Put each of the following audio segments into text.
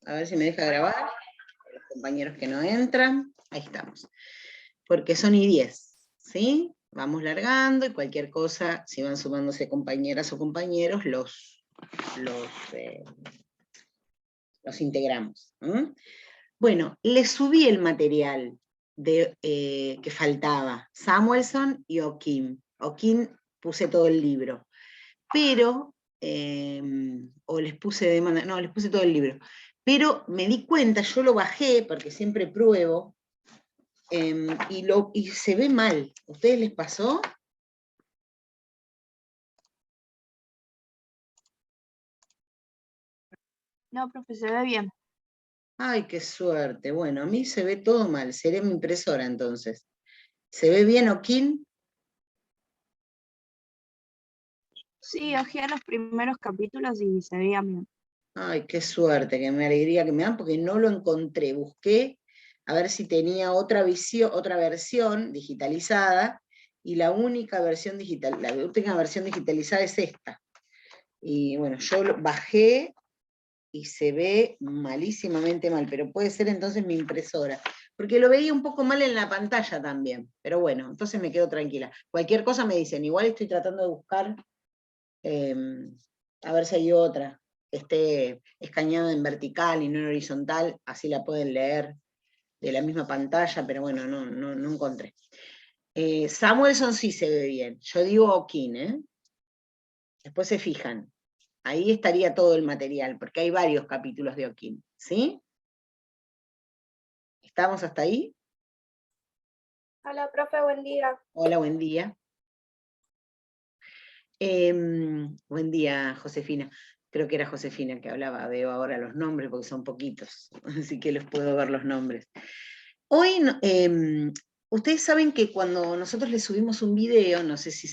a ver si me deja grabar. Los compañeros que no entran, ahí estamos. Porque son y 10, ¿sí? Vamos largando y cualquier cosa, si van sumándose compañeras o compañeros, los integramos. Bueno, les subí el material que faltaba, Samuelson y O'Kim. O'Kim puse todo el libro, pero, o les puse demanda, no, les puse todo el libro, pero me di cuenta, yo lo bajé, porque siempre pruebo, y se ve mal. ¿A ustedes les pasó? No, profe, se ve bien. Ay, qué suerte. Bueno, a mí se ve todo mal. Seré mi impresora entonces. ¿Se ve bien, O'Kim? Sí, hojeé los primeros capítulos y se veía bien. Ay, qué suerte, qué alegría que me dan, porque no lo encontré. Busqué a ver si tenía otra versión digitalizada, y la única versión digital, la última versión digitalizada es esta. Y bueno, yo lo bajé y se ve malísimamente mal, pero puede ser entonces mi impresora, porque lo veía un poco mal en la pantalla también, pero bueno, entonces me quedo tranquila. Cualquier cosa me dicen, igual estoy tratando de buscar, a ver si hay otra, que esté escaneada en vertical y no en horizontal, así la pueden leer de la misma pantalla, pero bueno, no encontré. Samuelson sí se ve bien, yo digo O'Kim, después se fijan. Ahí estaría todo el material, porque hay varios capítulos de O'Kim, ¿sí? ¿Estamos hasta ahí? Hola, profe, buen día. Hola, buen día. Buen día, Josefina. Creo que era Josefina que hablaba, veo ahora los nombres porque son poquitos, así que los puedo ver los nombres. Hoy, ustedes saben que cuando nosotros les subimos un video, no sé si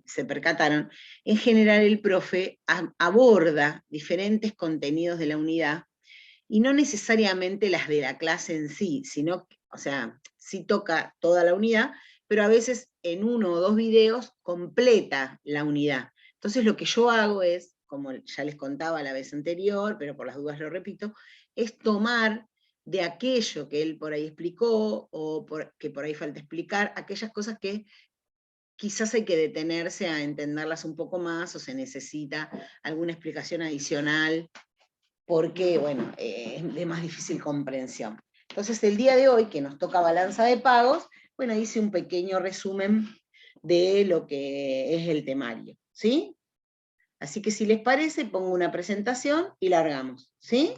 se percataron, en general el profe aborda diferentes contenidos de la unidad, y no necesariamente las de la clase en sí, sino, o sea, sí toca toda la unidad, pero a veces en uno o dos videos completa la unidad. Entonces lo que yo hago es, como ya les contaba la vez anterior, pero por las dudas lo repito, es tomar de aquello que él por ahí explicó, o que por ahí falta explicar, aquellas cosas que quizás hay que detenerse a entenderlas un poco más, o se necesita alguna explicación adicional, porque, bueno, es de más difícil comprensión. Entonces, el día de hoy, que nos toca balanza de pagos, bueno, hice un pequeño resumen de lo que es el temario, ¿sí? Así que si les parece, pongo una presentación y largamos, ¿sí?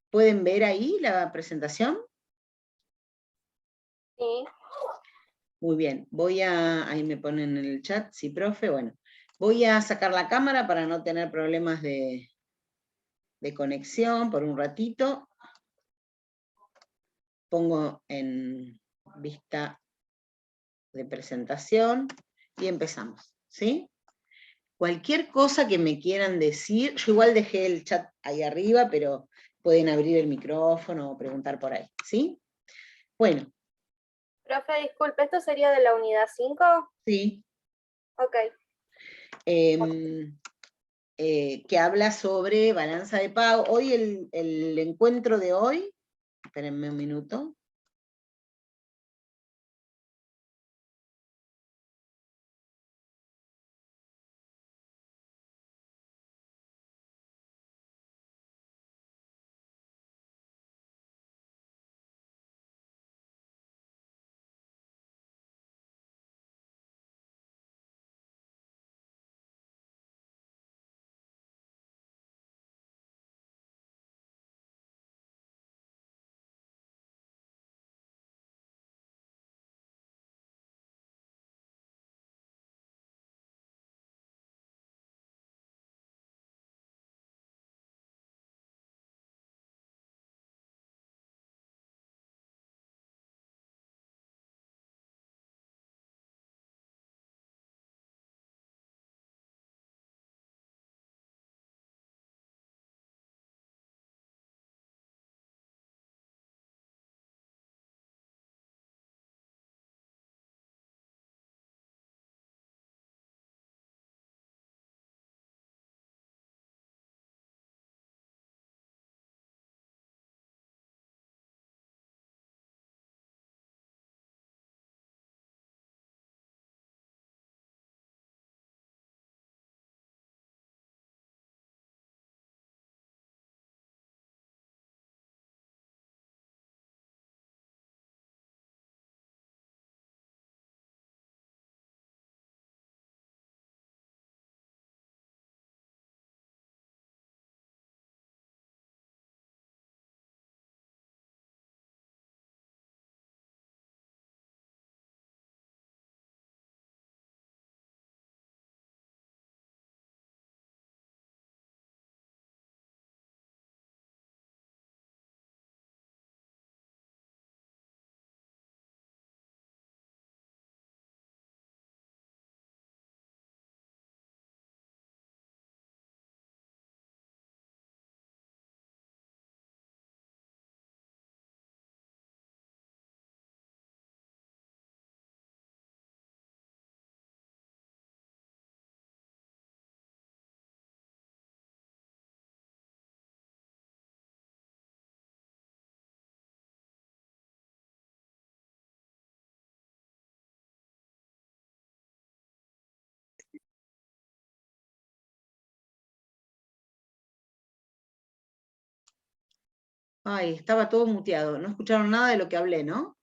¿Pueden ver ahí la presentación? Sí. Muy bien, ahí me ponen en el chat, sí, profe, bueno. Voy a sacar la cámara para no tener problemas de conexión por un ratito. Pongo en vista de presentación y empezamos, ¿sí? Cualquier cosa que me quieran decir, yo igual dejé el chat ahí arriba, pero pueden abrir el micrófono o preguntar por ahí, ¿sí? Bueno. Profe, disculpe, ¿esto sería de la unidad 5? Sí. Ok. Que habla sobre balanza de pago. Hoy el encuentro de hoy, espérenme un minuto. Ay, estaba todo muteado. No escucharon nada de lo que hablé, ¿no?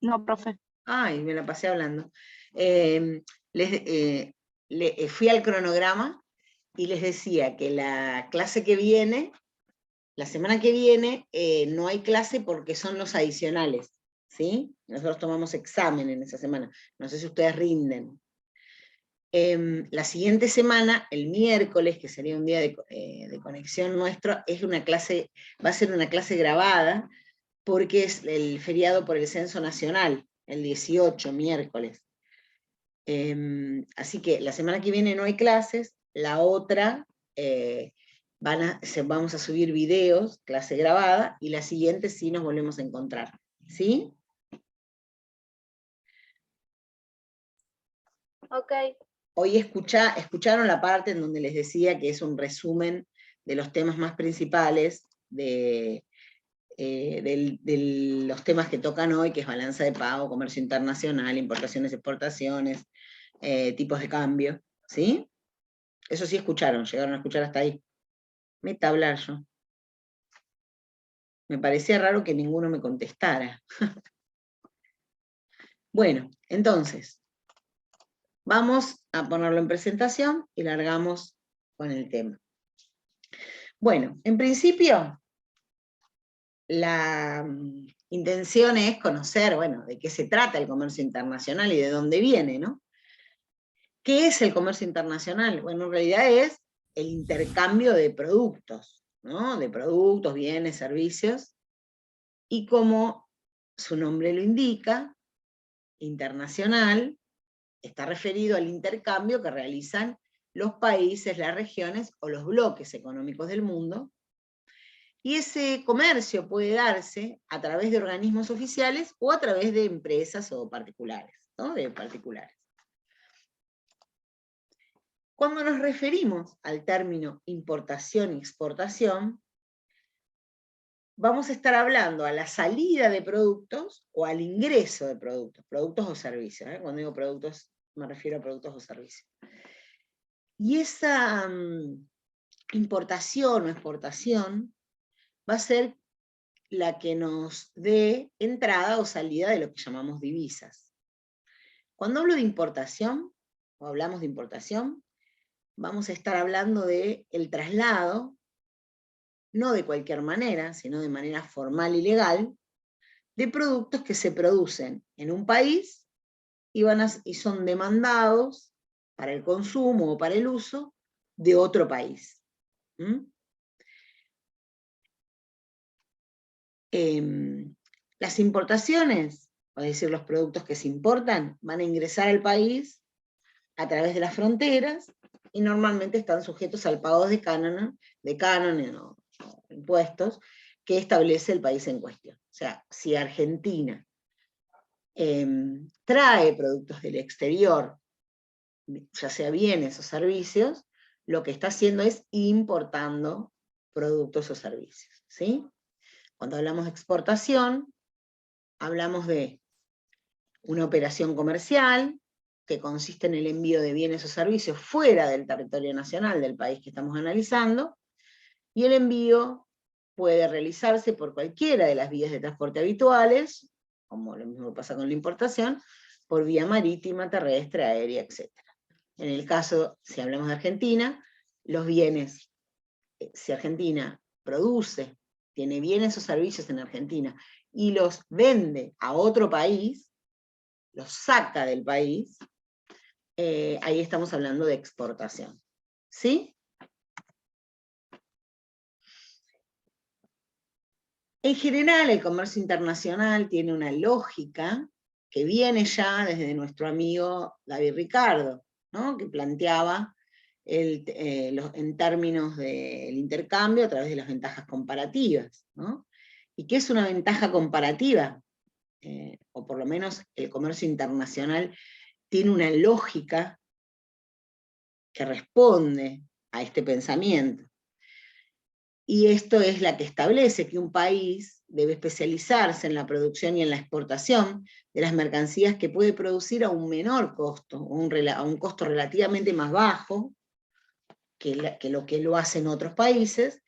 No, profe. Ay, me la pasé hablando. Fui al cronograma y les decía que la clase que viene, la semana que viene, no hay clase porque son los adicionales, ¿sí? Nosotros tomamos examen en esa semana. No sé si ustedes rinden. La siguiente semana, el miércoles, que sería un día de conexión nuestro, es una clase, va a ser una clase grabada, porque es el feriado por el Censo Nacional, el 18, miércoles. Así que la semana que viene no hay clases, la otra vamos a subir videos, clase grabada, y la siguiente sí nos volvemos a encontrar. ¿Sí? Ok. Hoy escucharon la parte en donde les decía que es un resumen de los temas más principales de los temas que tocan hoy, que es balanza de pago, comercio internacional, importaciones, exportaciones, tipos de cambio, ¿sí? Eso sí escucharon, llegaron a escuchar hasta ahí. Meta hablar yo. Me parecía raro que ninguno me contestara. Bueno, entonces, vamos a ponerlo en presentación y largamos con el tema. Bueno, en principio, la intención es conocer, bueno, de qué se trata el comercio internacional y de dónde viene, ¿no? ¿Qué es el comercio internacional? Bueno, en realidad es el intercambio de productos, ¿no? De productos, bienes, servicios, y como su nombre lo indica, internacional, está referido al intercambio que realizan los países, las regiones o los bloques económicos del mundo, y ese comercio puede darse a través de organismos oficiales o a través de empresas o particulares, ¿no? De particulares. Cuando nos referimos al término importación y exportación, vamos a estar hablando a la salida de productos o al ingreso de productos o servicios. Cuando digo productos, me refiero a productos o servicios. Y esa importación o exportación va a ser la que nos dé entrada o salida de lo que llamamos divisas. Cuando hablo de importación, o hablamos de importación, vamos a estar hablando de el traslado, no de cualquier manera, sino de manera formal y legal, de productos que se producen en un país y son demandados para el consumo o para el uso de otro país. Las importaciones, es decir, los productos que se importan, van a ingresar al país a través de las fronteras y normalmente están sujetos al pago de cánones o impuestos que establece el país en cuestión. O sea, si Argentina trae productos del exterior, ya sea bienes o servicios, lo que está haciendo es importando productos o servicios, ¿sí? Cuando hablamos de exportación, hablamos de una operación comercial que consiste en el envío de bienes o servicios fuera del territorio nacional del país que estamos analizando, y el envío puede realizarse por cualquiera de las vías de transporte habituales, como lo mismo pasa con la importación, por vía marítima, terrestre, aérea, etc. En el caso, si hablamos de Argentina, los bienes, si Argentina produce, tiene bienes o servicios en Argentina, y los vende a otro país, los saca del país, ahí estamos hablando de exportación. ¿Sí? En general, el comercio internacional tiene una lógica que viene ya desde nuestro amigo David Ricardo, ¿no? Que planteaba en términos del intercambio a través de las ventajas comparativas, ¿no? ¿Y qué es una ventaja comparativa? O por lo menos el comercio internacional tiene una lógica que responde a este pensamiento. Y esto es la que establece que un país debe especializarse en la producción y en la exportación de las mercancías que puede producir a un menor costo, a un costo relativamente más bajo que lo que lo hacen otros países,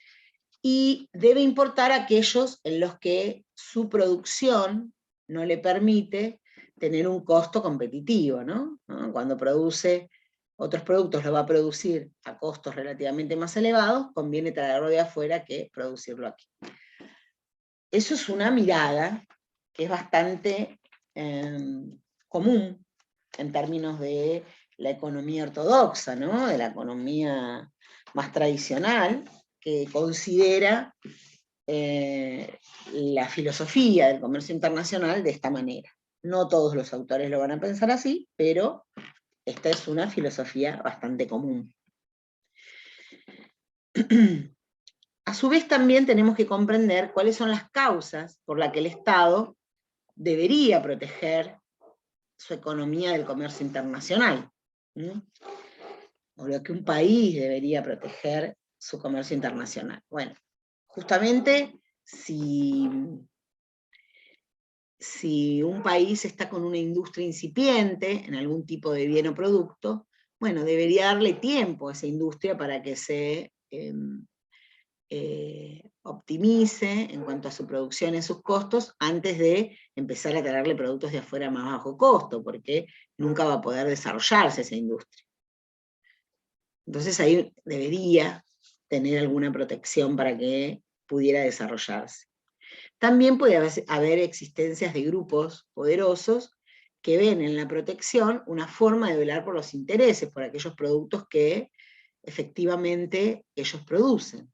y debe importar aquellos en los que su producción no le permite tener un costo competitivo, ¿no? Cuando produce otros productos, lo va a producir a costos relativamente más elevados, conviene traerlo de afuera que producirlo aquí. Eso es una mirada que es bastante común en términos de la economía ortodoxa, ¿no? De la economía más tradicional, que considera la filosofía del comercio internacional de esta manera. No todos los autores lo van a pensar así, pero esta es una filosofía bastante común. A su vez también tenemos que comprender cuáles son las causas por las que el Estado debería proteger su economía del comercio internacional, ¿no? O lo que un país debería proteger su comercio internacional. Bueno, justamente si un país está con una industria incipiente en algún tipo de bien o producto, bueno, debería darle tiempo a esa industria para que se optimice en cuanto a su producción y sus costos antes de empezar a traerle productos de afuera a más bajo costo, porque nunca va a poder desarrollarse esa industria. Entonces ahí debería tener alguna protección para que pudiera desarrollarse. También puede haber existencias de grupos poderosos que ven en la protección una forma de velar por los intereses, por aquellos productos que efectivamente ellos producen.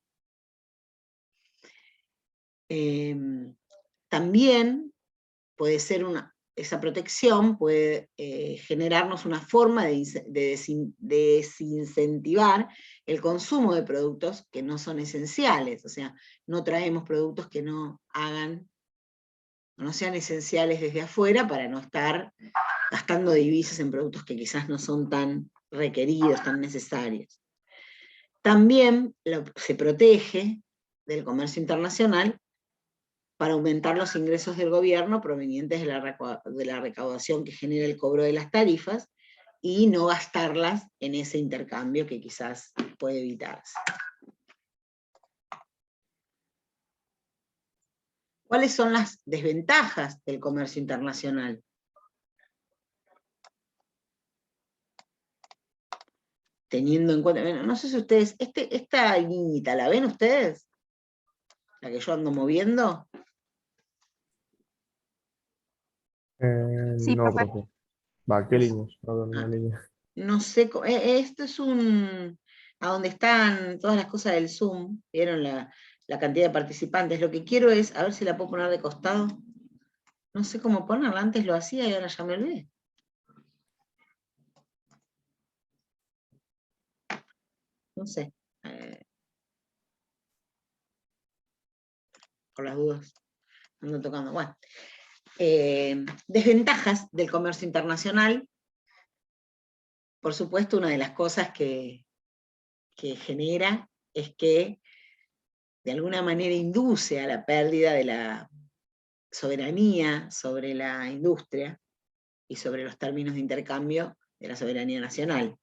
También puede ser esa protección puede generarnos una forma de desincentivar el consumo de productos que no son esenciales, o sea, no traemos productos que no sean esenciales desde afuera para no estar gastando divisas en productos que quizás no son tan requeridos, tan necesarios. También se protege del comercio internacional para aumentar los ingresos del gobierno provenientes de la recaudación que genera el cobro de las tarifas y no gastarlas en ese intercambio que quizás puede evitarse. ¿Cuáles son las desventajas del comercio internacional? Teniendo en cuenta, no sé si ustedes, esta niñita, ¿la ven ustedes? La que yo ando moviendo. Sí, No, profe. profe. Va, ¿qué líneas? No veo una Ah, línea. no sé, esto es a donde están todas las cosas del Zoom, vieron la cantidad de participantes. Lo que quiero es, a ver si la puedo poner de costado. No sé cómo ponerla, antes lo hacía y ahora ya me olvidé. No sé. Por las dudas. Ando tocando. Bueno. Desventajas del comercio internacional. Por supuesto, una de las cosas que genera es que de alguna manera induce a la pérdida de la soberanía sobre la industria y sobre los términos de intercambio de la soberanía nacional.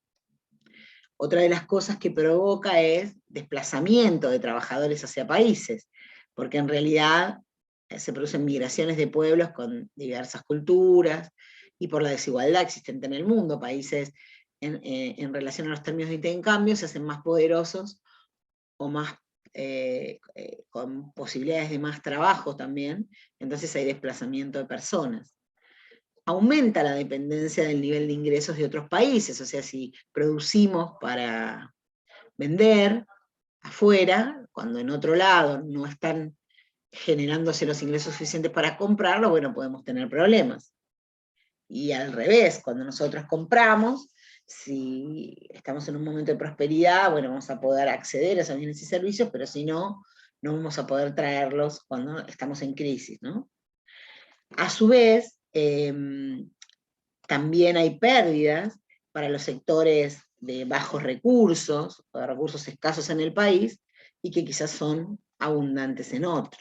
Otra de las cosas que provoca es desplazamiento de trabajadores hacia países, porque en realidad se producen migraciones de pueblos con diversas culturas y por la desigualdad existente en el mundo. Países en relación a los términos de intercambio se hacen más poderosos o más con posibilidades de más trabajo también, entonces hay desplazamiento de personas. Aumenta la dependencia del nivel de ingresos de otros países, o sea, si producimos para vender afuera, cuando en otro lado no están generándose los ingresos suficientes para comprarlo, bueno, podemos tener problemas. Y al revés, cuando nosotros compramos, si estamos en un momento de prosperidad, bueno, vamos a poder acceder a esos bienes y servicios, pero si no, no vamos a poder traerlos cuando estamos en crisis, ¿no? A su vez, también hay pérdidas para los sectores de bajos recursos, o de recursos escasos en el país, y que quizás son abundantes en otro.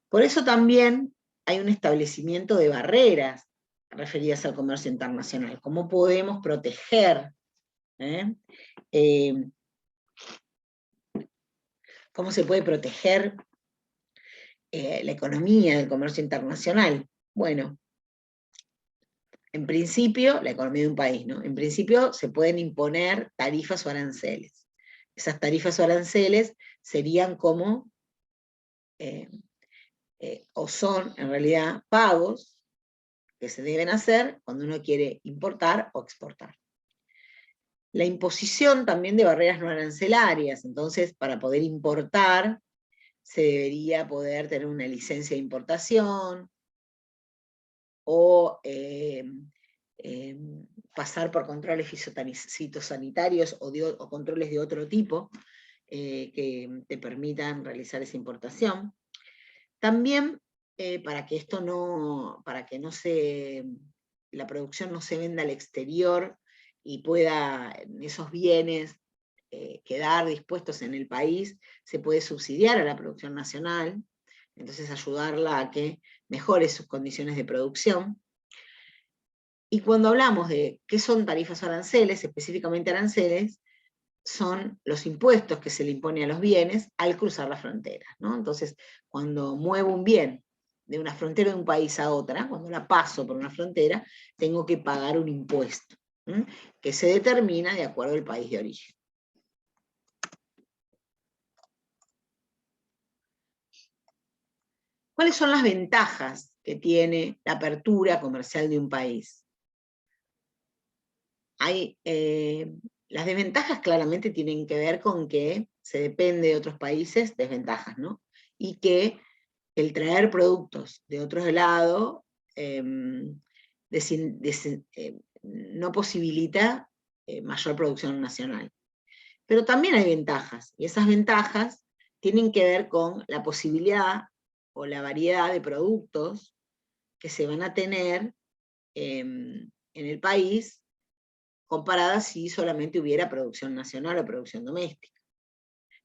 Por eso también hay un establecimiento de barreras referidas al comercio internacional. ¿Cómo podemos proteger ¿Cómo se puede proteger la economía del comercio internacional? Bueno, en principio, la economía de un país, ¿no? En principio se pueden imponer tarifas o aranceles. Esas tarifas o aranceles serían como, o son en realidad pagos que se deben hacer cuando uno quiere importar o exportar. La imposición también de barreras no arancelarias, entonces para poder importar se debería poder tener una licencia de importación o pasar por controles fitosanitarios o controles de otro tipo que te permitan realizar esa importación. También para que la producción no se venda al exterior y pueda esos bienes quedar dispuestos en el país, se puede subsidiar a la producción nacional, entonces ayudarla a que mejore sus condiciones de producción. Y cuando hablamos de qué son tarifas o aranceles, específicamente aranceles, son los impuestos que se le impone a los bienes al cruzar las fronteras, ¿no? Entonces, cuando muevo un bien de una frontera de un país a otra, cuando la paso por una frontera, tengo que pagar un impuesto, que se determina de acuerdo al país de origen. ¿Cuáles son las ventajas que tiene la apertura comercial de un país? Las desventajas claramente tienen que ver con que se depende de otros países, desventajas, ¿no? Y que el traer productos de otro lado no posibilita mayor producción nacional. Pero también hay ventajas, y esas ventajas tienen que ver con la posibilidad o la variedad de productos que se van a tener en el país comparada si solamente hubiera producción nacional o producción doméstica.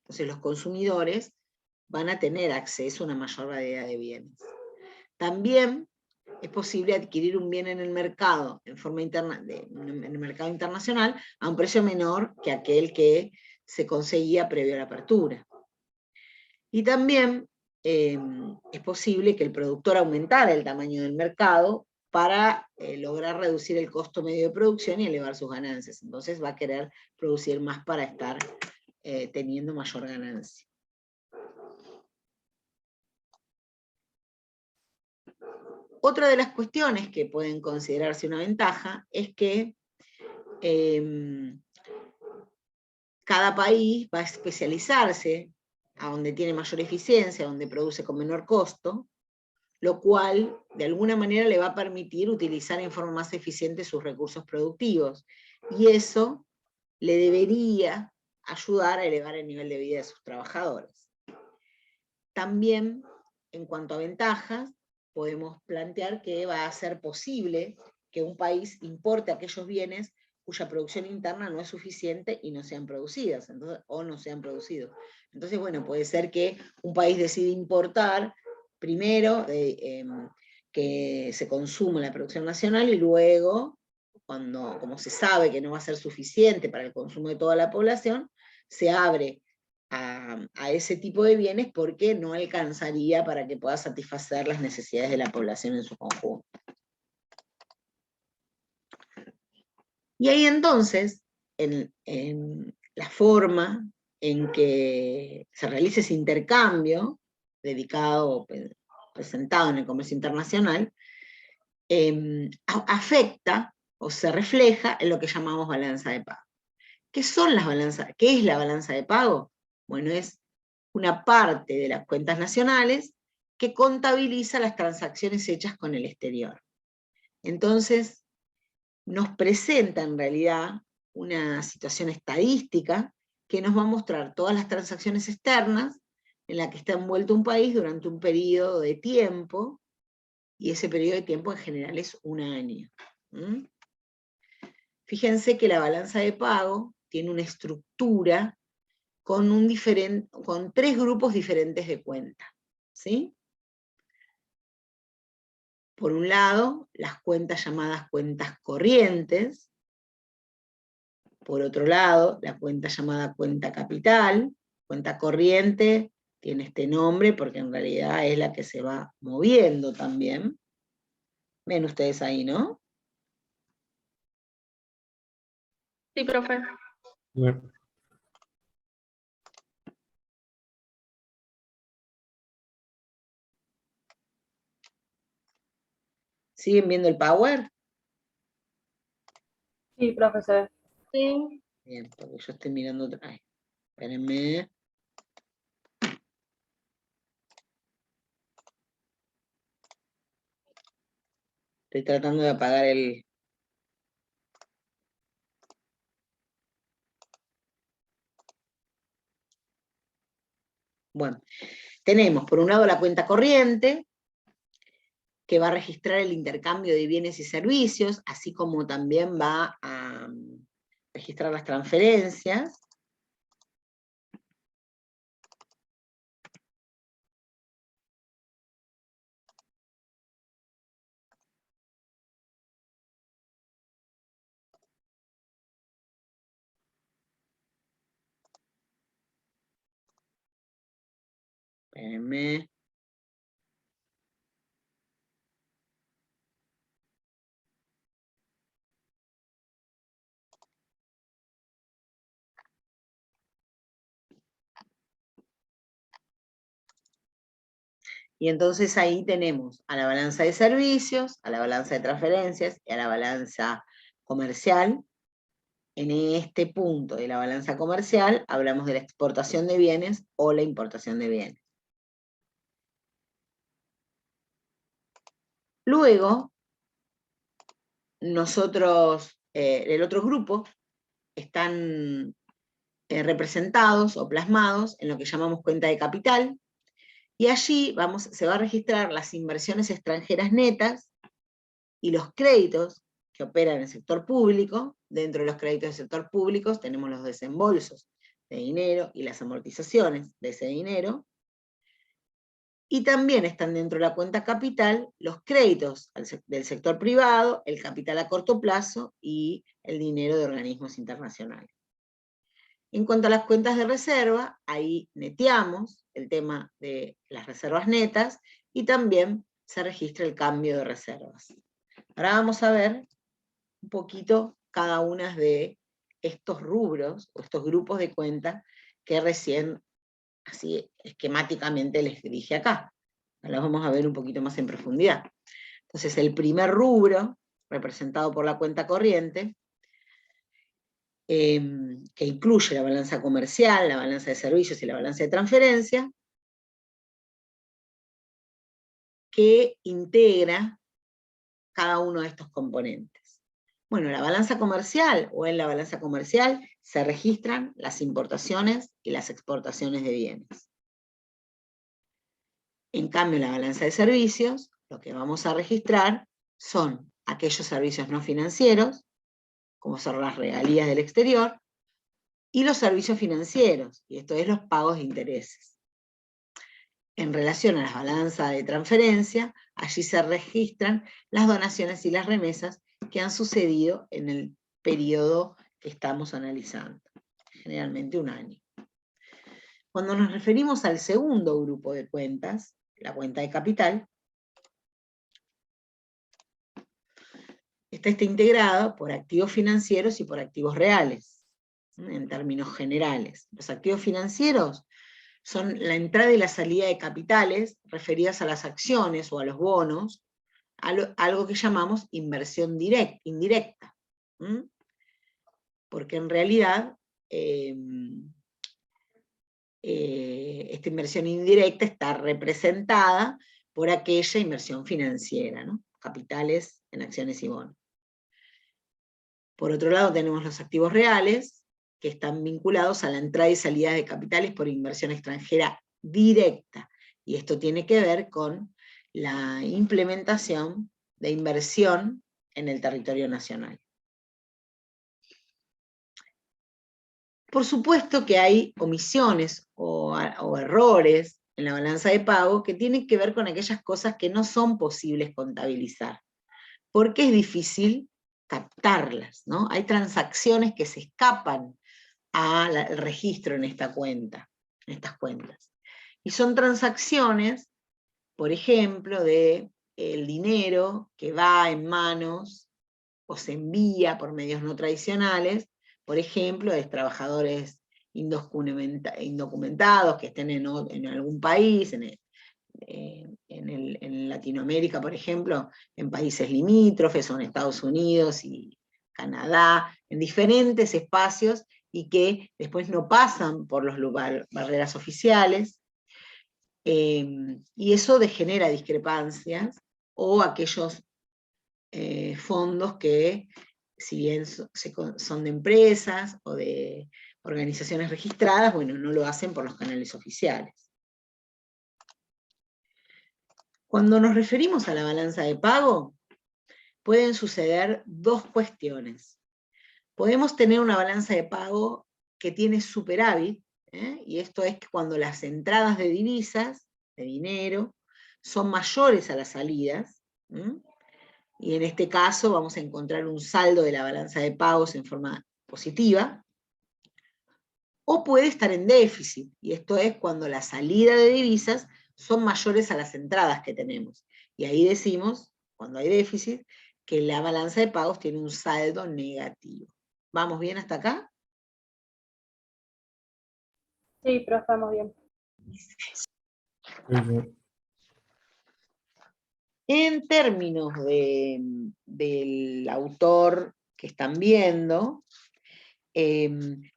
Entonces los consumidores van a tener acceso a una mayor variedad de bienes. También es posible adquirir un bien en el mercado, en el mercado internacional, a un precio menor que aquel que se conseguía previo a la apertura. Y también es posible que el productor aumentara el tamaño del mercado para lograr reducir el costo medio de producción y elevar sus ganancias. Entonces va a querer producir más para estar teniendo mayor ganancia. Otra de las cuestiones que pueden considerarse una ventaja es que cada país va a especializarse a donde tiene mayor eficiencia, a donde produce con menor costo, lo cual de alguna manera le va a permitir utilizar en forma más eficiente sus recursos productivos. Y eso le debería ayudar a elevar el nivel de vida de sus trabajadores. También, en cuanto a ventajas, podemos plantear que va a ser posible que un país importe aquellos bienes cuya producción interna no es suficiente y no sean producidas, o no sean producidos. Entonces, bueno, puede ser que un país decida importar primero que se consuma la producción nacional y luego, como se sabe que no va a ser suficiente para el consumo de toda la población, se abre a ese tipo de bienes porque no alcanzaría para que pueda satisfacer las necesidades de la población en su conjunto. Y ahí entonces, en la forma en que se realiza ese intercambio, dedicado, presentado en el comercio internacional, afecta o se refleja en lo que llamamos balanza de pago. ¿Qué es la balanza de pago? Bueno, es una parte de las cuentas nacionales que contabiliza las transacciones hechas con el exterior. Entonces, nos presenta en realidad una situación estadística que nos va a mostrar todas las transacciones externas en la que está envuelto un país durante un periodo de tiempo, y ese periodo de tiempo en general es un año. Fíjense que la balanza de pago tiene una estructura con tres grupos diferentes de cuentas, ¿sí? Por un lado, las cuentas llamadas cuentas corrientes. Por otro lado, la cuenta llamada cuenta capital. cuenta corriente tiene este nombre porque en realidad es la que se va moviendo también. Ven ustedes ahí, ¿no? Sí, profe. No. ¿Siguen viendo el Power? Sí, profesor. Sí. Bien, porque yo estoy mirando otra. Ay, espérenme. Estoy tratando de apagar el... Bueno, tenemos por un lado la cuenta corriente, que va a registrar el intercambio de bienes y servicios, así como también va a registrar las transferencias. Espérenme. Y entonces ahí tenemos a la balanza de servicios, a la balanza de transferencias y a la balanza comercial. En este punto de la balanza comercial hablamos de la exportación de bienes o la importación de bienes. Luego, nosotros, el otro grupo, están representados o plasmados en lo que llamamos cuenta de capital, y allí se va a registrar las inversiones extranjeras netas y los créditos que operan en el sector público. Dentro de los créditos del sector público tenemos los desembolsos de dinero y las amortizaciones de ese dinero, y también están dentro de la cuenta capital los créditos del sector privado, el capital a corto plazo y el dinero de organismos internacionales. En cuanto a las cuentas de reserva, ahí neteamos el tema de las reservas netas y también se registra el cambio de reservas. Ahora vamos a ver un poquito cada una de estos rubros o estos grupos de cuentas que recién así esquemáticamente les dije acá. Ahora vamos a ver un poquito más en profundidad. Entonces el primer rubro, representado por la cuenta corriente, que incluye la balanza comercial, la balanza de servicios y la balanza de transferencia, que integra cada uno de estos componentes. Bueno, la balanza comercial, o en la balanza comercial, se registran las importaciones y las exportaciones de bienes. En cambio, en la balanza de servicios, lo que vamos a registrar son aquellos servicios no financieros, como son las regalías del exterior, y los servicios financieros, y esto es los pagos de intereses. En relación a las balanzas de transferencia, allí se registran las donaciones y las remesas que han sucedido en el periodo que estamos analizando, generalmente un año. Cuando nos referimos al segundo grupo de cuentas, la cuenta de capital, está integrado por activos financieros y por activos reales, en términos generales. Los activos financieros son la entrada y la salida de capitales referidas a las acciones o a los bonos, algo que llamamos inversión indirecta. Porque en realidad esta inversión indirecta está representada por aquella inversión financiera, ¿no? Capitales en acciones y bonos. Por otro lado tenemos los activos reales, que están vinculados a la entrada y salida de capitales por inversión extranjera directa. Y esto tiene que ver con la implementación de inversión en el territorio nacional. Por supuesto que hay omisiones o errores en la balanza de pago que tienen que ver con aquellas cosas que no son posibles contabilizar, porque es difícil captarlas, ¿no? Hay transacciones que se escapan al registro en esta cuenta. en estas cuentas. Y son transacciones, por ejemplo, de el dinero que va en manos o se envía por medios no tradicionales, por ejemplo, de trabajadores indocumentados que estén en algún país, en Latinoamérica, por ejemplo, en países limítrofes, o en Estados Unidos y Canadá, en diferentes espacios, y que después no pasan por las barreras oficiales, y eso genera discrepancias, o aquellos fondos que, si bien son de empresas o de organizaciones registradas, bueno, no lo hacen por los canales oficiales. Cuando nos referimos a la balanza de pago, pueden suceder dos cuestiones. Podemos tener una balanza de pago que tiene superávit, y esto es que cuando las entradas de divisas, de dinero, son mayores a las salidas, y en este caso vamos a encontrar un saldo de la balanza de pagos en forma positiva, o puede estar en déficit, y esto es cuando la salida de divisas son mayores a las entradas que tenemos. Y ahí decimos, cuando hay déficit, que la balanza de pagos tiene un saldo negativo. ¿Vamos bien hasta acá? Sí, profe, estamos bien. En términos del autor que están viendo,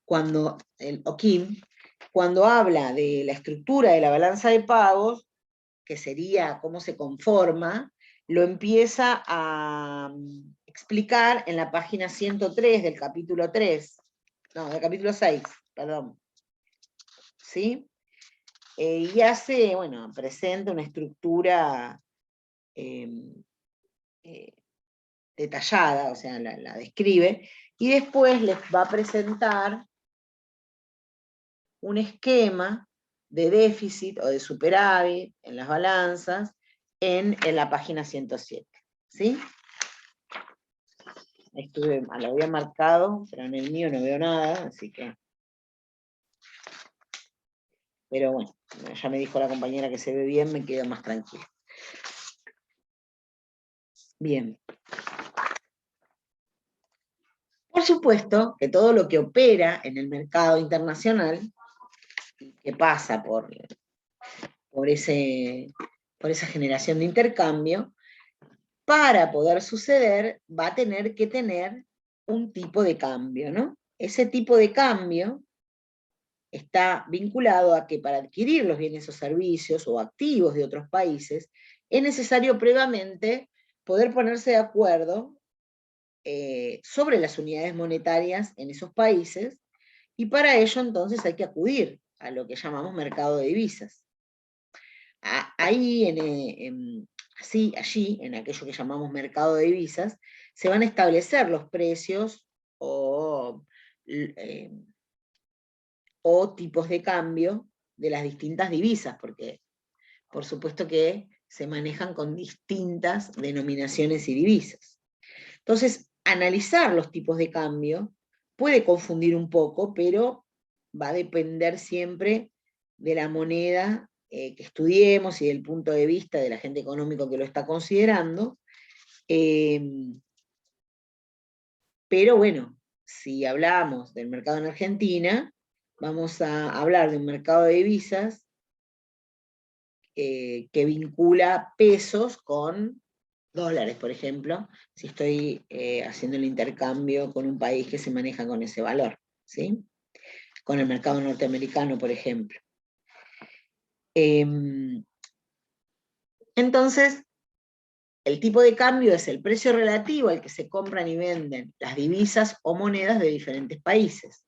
cuando Oquín, cuando habla de la estructura de la balanza de pagos, que sería cómo se conforma, lo empieza a explicar en la página 103 del capítulo 3, no, del capítulo 6, perdón. ¿Sí? Y hace, bueno, presenta una estructura detallada, o sea, la describe, y después les va a presentar un esquema de déficit o de superávit en las balanzas en la página 107. ¿Sí? Lo había marcado, pero en el mío no veo nada, así que... Pero bueno, ya me dijo la compañera que se ve bien, me quedo más tranquila. Bien. Por supuesto que todo lo que opera en el mercado internacional, que pasa por esa generación de intercambio, para poder suceder va a tener que tener un tipo de cambio, ¿no? Ese tipo de cambio está vinculado a que para adquirir los bienes o servicios o activos de otros países, es necesario previamente poder ponerse de acuerdo sobre las unidades monetarias en esos países, y para ello entonces hay que acudir a lo que llamamos mercado de divisas. Ahí, allí, en aquello que llamamos mercado de divisas, se van a establecer los precios o tipos de cambio de las distintas divisas, porque por supuesto que se manejan con distintas denominaciones y divisas. Entonces, analizar los tipos de cambio puede confundir un poco, pero va a depender siempre de la moneda que estudiemos y del punto de vista del agente económico que lo está considerando. Pero bueno, si hablamos del mercado en Argentina, vamos a hablar de un mercado de divisas que vincula pesos con dólares, por ejemplo, si estoy haciendo el intercambio con un país que se maneja con ese valor, ¿sí? Con el mercado norteamericano, por ejemplo. Entonces, el tipo de cambio es el precio relativo al que se compran y venden las divisas o monedas de diferentes países.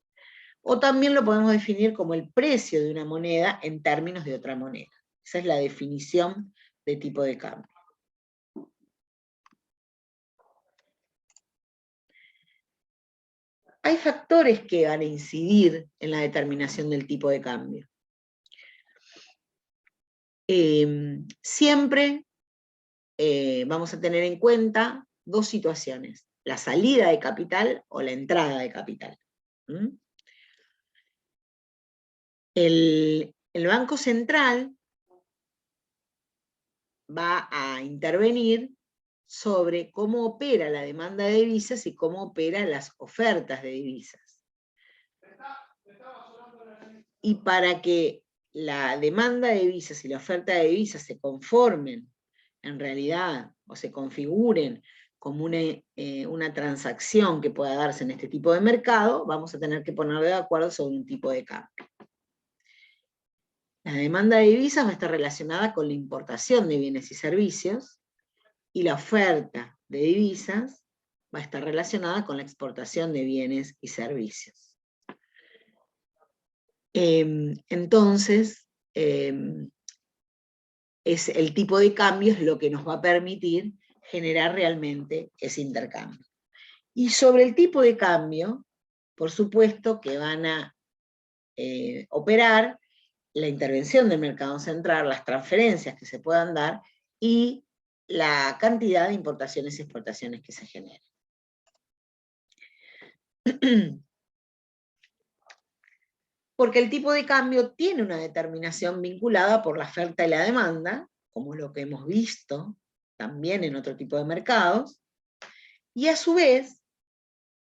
O también lo podemos definir como el precio de una moneda en términos de otra moneda. Esa es la definición de tipo de cambio. Hay factores que van a incidir en la determinación del tipo de cambio. Siempre vamos a tener en cuenta dos situaciones: la salida de capital o la entrada de capital. El Banco Central va a intervenir sobre cómo opera la demanda de divisas y cómo operan las ofertas de divisas. Y para que la demanda de divisas y la oferta de divisas se conformen en realidad, o se configuren como una transacción que pueda darse en este tipo de mercado, vamos a tener que ponernos de acuerdo sobre un tipo de cambio. La demanda de divisas va a estar relacionada con la importación de bienes y servicios, y la oferta de divisas va a estar relacionada con la exportación de bienes y servicios. Entonces, es el tipo de cambio es lo que nos va a permitir generar realmente ese intercambio. Y sobre el tipo de cambio, por supuesto que van a operar la intervención del mercado central, las transferencias que se puedan dar y la cantidad de importaciones y exportaciones que se generen. Porque el tipo de cambio tiene una determinación vinculada por la oferta y la demanda, como lo que hemos visto también en otro tipo de mercados, y a su vez,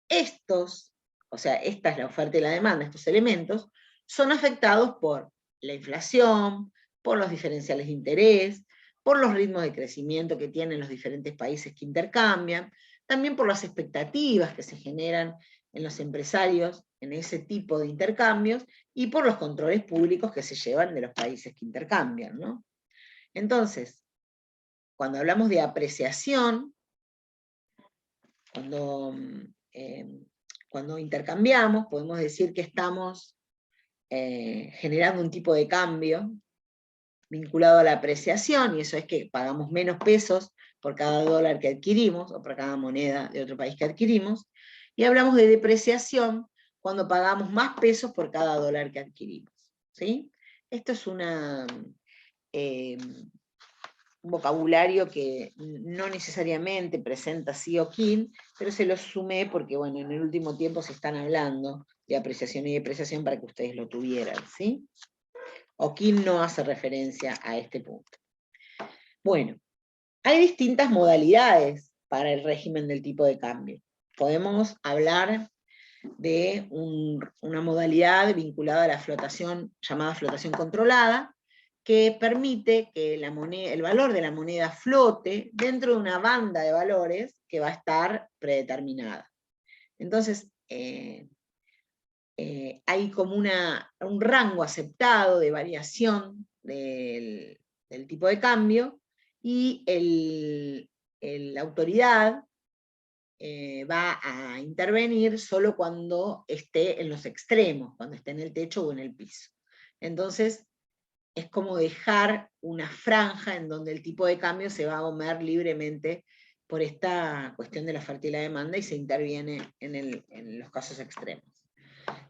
estos, o sea, esta es la oferta y la demanda, estos elementos, son afectados por la inflación, por los diferenciales de interés, por los ritmos de crecimiento que tienen los diferentes países que intercambian, también por las expectativas que se generan en los empresarios en ese tipo de intercambios, y por los controles públicos que se llevan de los países que intercambian, ¿no? Entonces, cuando hablamos de apreciación, cuando intercambiamos, podemos decir que estamos generando un tipo de cambio vinculado a la apreciación, y eso es que pagamos menos pesos por cada dólar que adquirimos, o por cada moneda de otro país que adquirimos, y hablamos de depreciación cuando pagamos más pesos por cada dólar que adquirimos, ¿sí? Esto es un vocabulario que no necesariamente presenta sí o kin, pero se lo sumé porque, bueno, en el último tiempo se están hablando de apreciación y depreciación para que ustedes lo tuvieran, ¿sí? O'Kin no hace referencia a este punto. Bueno, hay distintas modalidades para el régimen del tipo de cambio. Podemos hablar de una modalidad vinculada a la flotación, llamada flotación controlada, que permite que el valor de la moneda flote dentro de una banda de valores que va a estar predeterminada. Entonces, hay como un rango aceptado de variación del tipo de cambio, y la autoridad va a intervenir solo cuando esté en los extremos, cuando esté en el techo o en el piso. Entonces, es como dejar una franja en donde el tipo de cambio se va a mover libremente por esta cuestión de la oferta y la demanda, y se interviene en los casos extremos.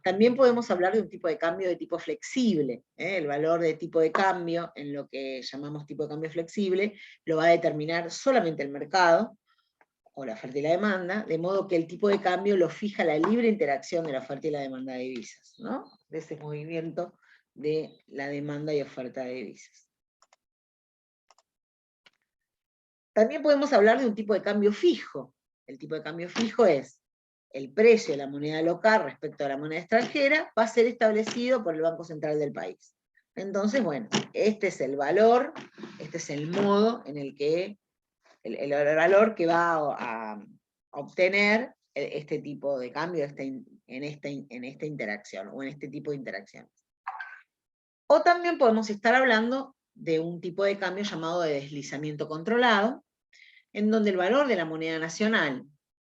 También podemos hablar de un tipo de cambio de tipo flexible. El valor de tipo de cambio, en lo que llamamos tipo de cambio flexible, lo va a determinar solamente el mercado, o la oferta y la demanda, de modo que el tipo de cambio lo fija la libre interacción de la oferta y la demanda de divisas, ¿no? De ese movimiento de la demanda y oferta de divisas. También podemos hablar de un tipo de cambio fijo. El tipo de cambio fijo es el precio de la moneda local respecto a la moneda extranjera, va a ser establecido por el Banco Central del país. Entonces, bueno, este es el valor, este es el modo en el que, el valor que va a obtener este tipo de cambio en esta interacción, o en este tipo de interacciones. O también podemos estar hablando de un tipo de cambio llamado de deslizamiento controlado, en donde el valor de la moneda nacional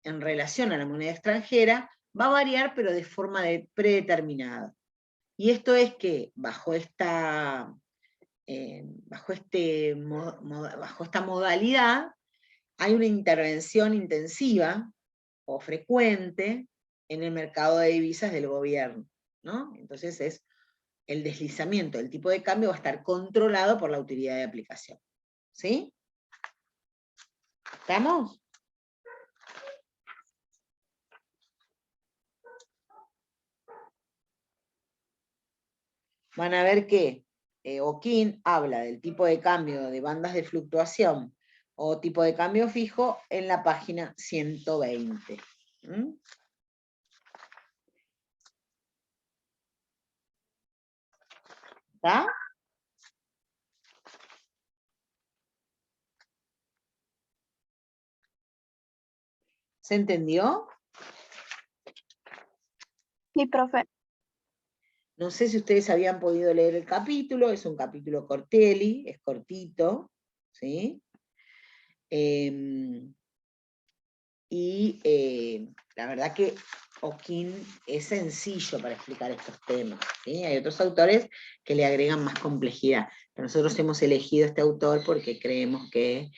en relación a la moneda extranjera va a variar, pero de forma predeterminada. Y esto es que bajo esta modalidad hay una intervención intensiva o frecuente en el mercado de divisas del gobierno, ¿no? Entonces es el deslizamiento del tipo de cambio va a estar controlado por la autoridad de aplicación. ¿Sí? ¿Estamos? van a ver que Oquín habla del tipo de cambio de bandas de fluctuación o tipo de cambio fijo en la página 120. ¿Mm? ¿Está? ¿Se entendió? Sí, profe. No sé si ustedes habían podido leer el capítulo, es un capítulo Cortelli, es cortito, ¿sí? La verdad que Oquín es sencillo para explicar estos temas, ¿sí? Hay otros autores que le agregan más complejidad, pero nosotros hemos elegido este autor porque creemos que,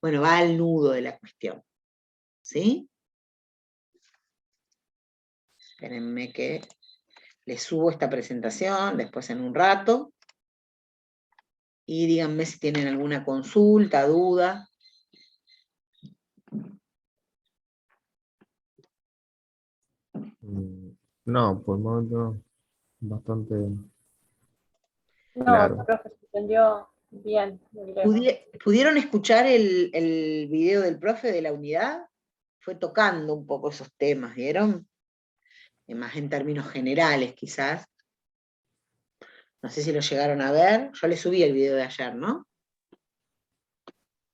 bueno, va al nudo de la cuestión, ¿sí? Espérenme que les subo esta presentación después en un rato, y díganme si tienen alguna consulta, duda. No, por el momento bastante No, claro. profe, se entendió bien el tema. ¿Pudieron escuchar el video del profe de la unidad? Fue tocando un poco esos temas, ¿vieron? Más en términos generales, quizás. No sé si lo llegaron a ver. Yo les subí el video de ayer, ¿no?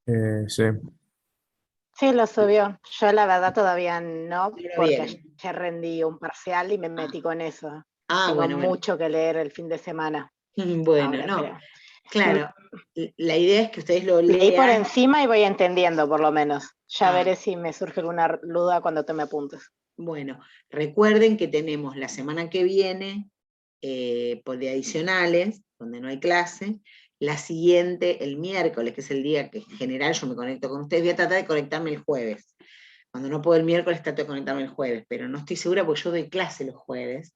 Sí, Sí, lo subió. Yo la verdad todavía no, No lo porque vieron. ayer rendí un parcial y me metí con eso. Ah, Tengo bueno. mucho que leer el fin de semana. Bueno, Ahora, no. pero Claro, la idea es que ustedes lo leí por lean. encima y voy entendiendo, por lo menos. Ya Ah, veré si me surge alguna duda cuando tome apuntes. bueno, recuerden que tenemos la semana que viene, por de adicionales, donde no hay clase. La siguiente, el miércoles, que es el día que en general yo me conecto con ustedes. Voy a tratar de conectarme el jueves. Cuando no puedo el miércoles, trato de conectarme el jueves, pero no estoy segura porque yo doy clase los jueves,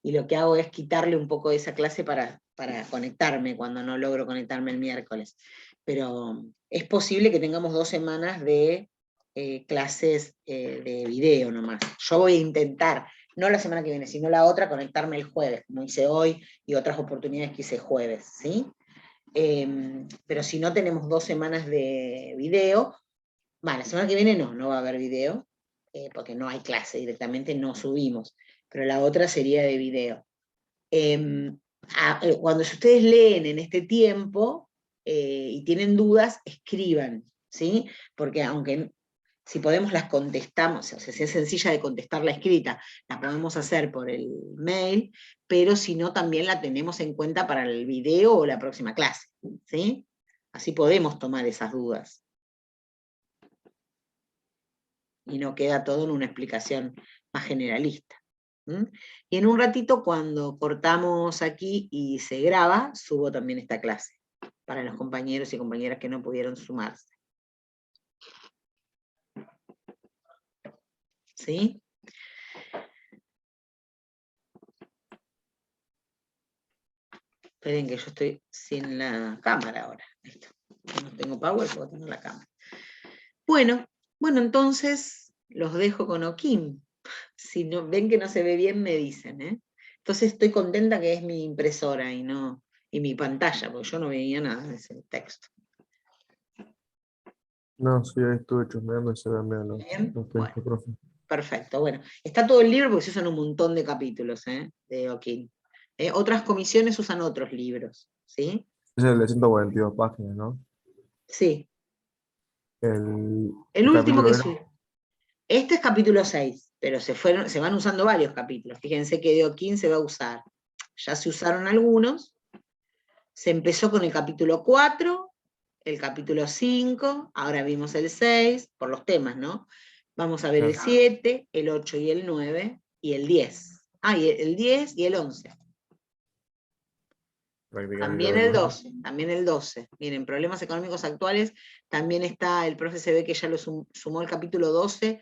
y lo que hago es quitarle un poco de esa clase para conectarme cuando no logro conectarme el miércoles. Pero es posible que tengamos 2 semanas de clases de video nomás. Yo voy a intentar, no la semana que viene, sino la otra, conectarme el jueves, como hice hoy, y otras oportunidades que hice jueves, ¿sí? Pero si no tenemos 2 semanas de video, la semana que viene no va a haber video, porque no hay clase, directamente no subimos, pero la otra sería de video. Cuando ustedes leen en este tiempo y tienen dudas, escriban, ¿sí? Porque aunque si podemos las contestamos, o sea, si es sencilla de contestar la escrita, la podemos hacer por el mail, pero si no, también la tenemos en cuenta para el video o la próxima clase, ¿sí? Así podemos tomar esas dudas. Y no queda todo en una explicación más generalista. Y en un ratito, cuando cortamos aquí y se graba, subo también esta clase, para los compañeros y compañeras que no pudieron sumarse. ¿Sí? Esperen que yo estoy sin la cámara ahora. Listo. No tengo power, puedo tener la cámara. Bueno, entonces los dejo con Oquín. Si no, ven que no se ve bien, me dicen, ¿eh? Entonces estoy contenta que es mi impresora y mi pantalla, porque yo no veía nada de ese texto. no, sí, ahí estuve chusmeando y se ven bien ¿Bien? los Bueno, textos, profe. perfecto. Bueno, está todo el libro porque se usan un montón de capítulos, de Oquín. Otras comisiones usan otros libros, ¿sí? Es el de 142 páginas, ¿no? Sí. El, El el último capítulo que era. subí. Este es capítulo 6, pero se van usando varios capítulos. Fíjense que de Oquín se va a usar. Ya se usaron algunos. Se empezó con el capítulo 4, el capítulo 5, ahora vimos el 6, por los temas, ¿no? Vamos a ver el 7, el 8 y el 9, y el 10. Ah, y el 10 y el 11. Prácticamente También lo el mismo. 12, también el 12. Miren, problemas económicos actuales, también está, el profe se ve que ya lo sumó el capítulo 12,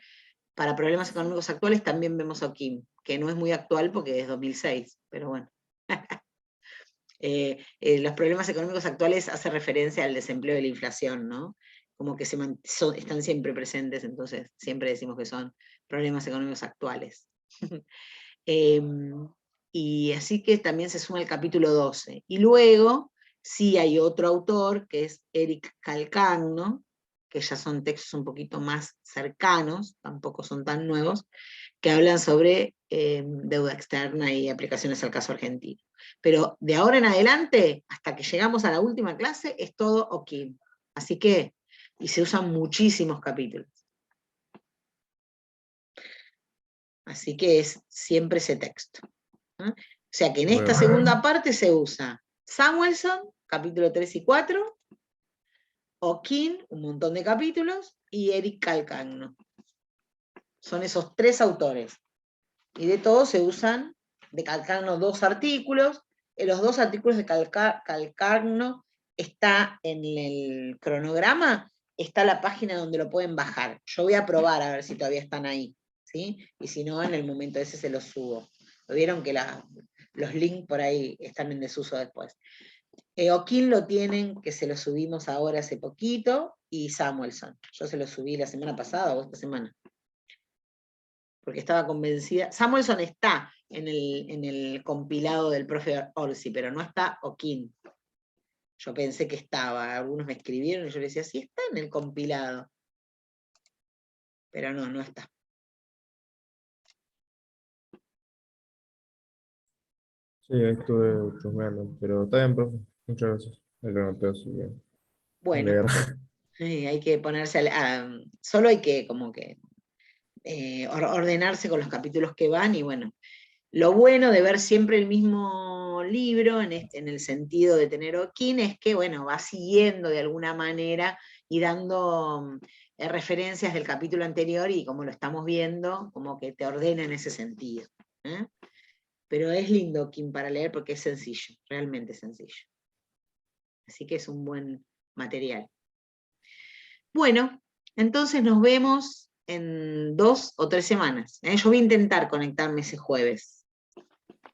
para problemas económicos actuales también vemos a Kim, que no es muy actual porque es 2006, pero bueno. Los problemas económicos actuales hace referencia al desempleo y la inflación, ¿no? Como que están siempre presentes, entonces siempre decimos que son problemas económicos actuales. y así que también se suma el capítulo 12. Y luego, sí hay otro autor, que es Eric Calcagno, que ya son textos un poquito más cercanos, tampoco son tan nuevos, que hablan sobre deuda externa y aplicaciones al caso argentino. Pero de ahora en adelante, hasta que llegamos a la última clase, es todo O'Keeffe. Así que, y se usan muchísimos capítulos. Así que es siempre ese texto. ¿No? O sea que en esta Bueno. segunda parte se usa Samuelson, capítulo 3 y 4, O'Keeffe, un montón de capítulos, y Eric Calcagno. Son esos 3 autores. Y de todos se usan, de Calcagno, 2 artículos. En los 2 artículos de Calcagno está en el cronograma, está la página donde lo pueden bajar. Yo voy a probar a ver si todavía están ahí, ¿sí? Y si no, en el momento ese se los subo. ¿Lo vieron que los links por ahí están en desuso después? O'Keeffe lo tienen, que se lo subimos ahora hace poquito, y Samuelson. Yo se lo subí la semana pasada o esta semana. Porque estaba convencida. Samuelson está en el compilado del profe Orsi, pero no está O'Keeffe. Yo pensé que estaba, algunos me escribieron y yo les decía, sí está en el compilado. Pero no, no está. Sí, ahí estuve chusmeando, pero está bien, profe. Muchas gracias. El anoteo, así que a Bueno, leer. hay que ponerse, solo hay que como que ordenarse con los capítulos que van y bueno. Lo bueno de ver siempre el mismo libro, en el sentido de tener O'Keeffe, es que, bueno, va siguiendo de alguna manera y dando referencias del capítulo anterior y como lo estamos viendo, como que te ordena en ese sentido. ¿Eh? Pero es lindo O'Keeffe para leer porque es sencillo, realmente sencillo. Así que es un buen material. Bueno, entonces nos vemos en 2 o 3 semanas. Yo voy a intentar conectarme ese jueves.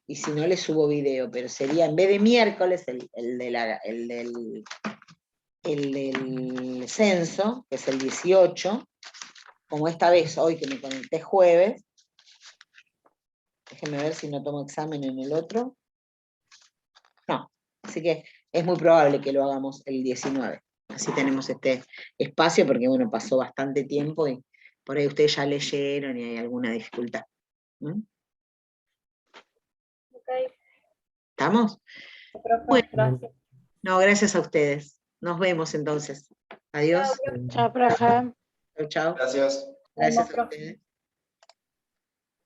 Y si no, le subo video, pero sería en vez de miércoles el del censo, que es el 18, como esta vez hoy que me conecté jueves. Déjenme ver si no tomo examen en el otro. No, así que es muy probable que lo hagamos el 19. Así tenemos este espacio, porque bueno, pasó bastante tiempo y por ahí ustedes ya leyeron y hay alguna dificultad. ¿Mm? Ok, ¿Estamos? profe, Bueno, gracias. no, gracias a ustedes. Nos vemos entonces. Adiós. Chao, profe. Chao, profe. Chau, chau. Gracias. Gracias a profe. ustedes.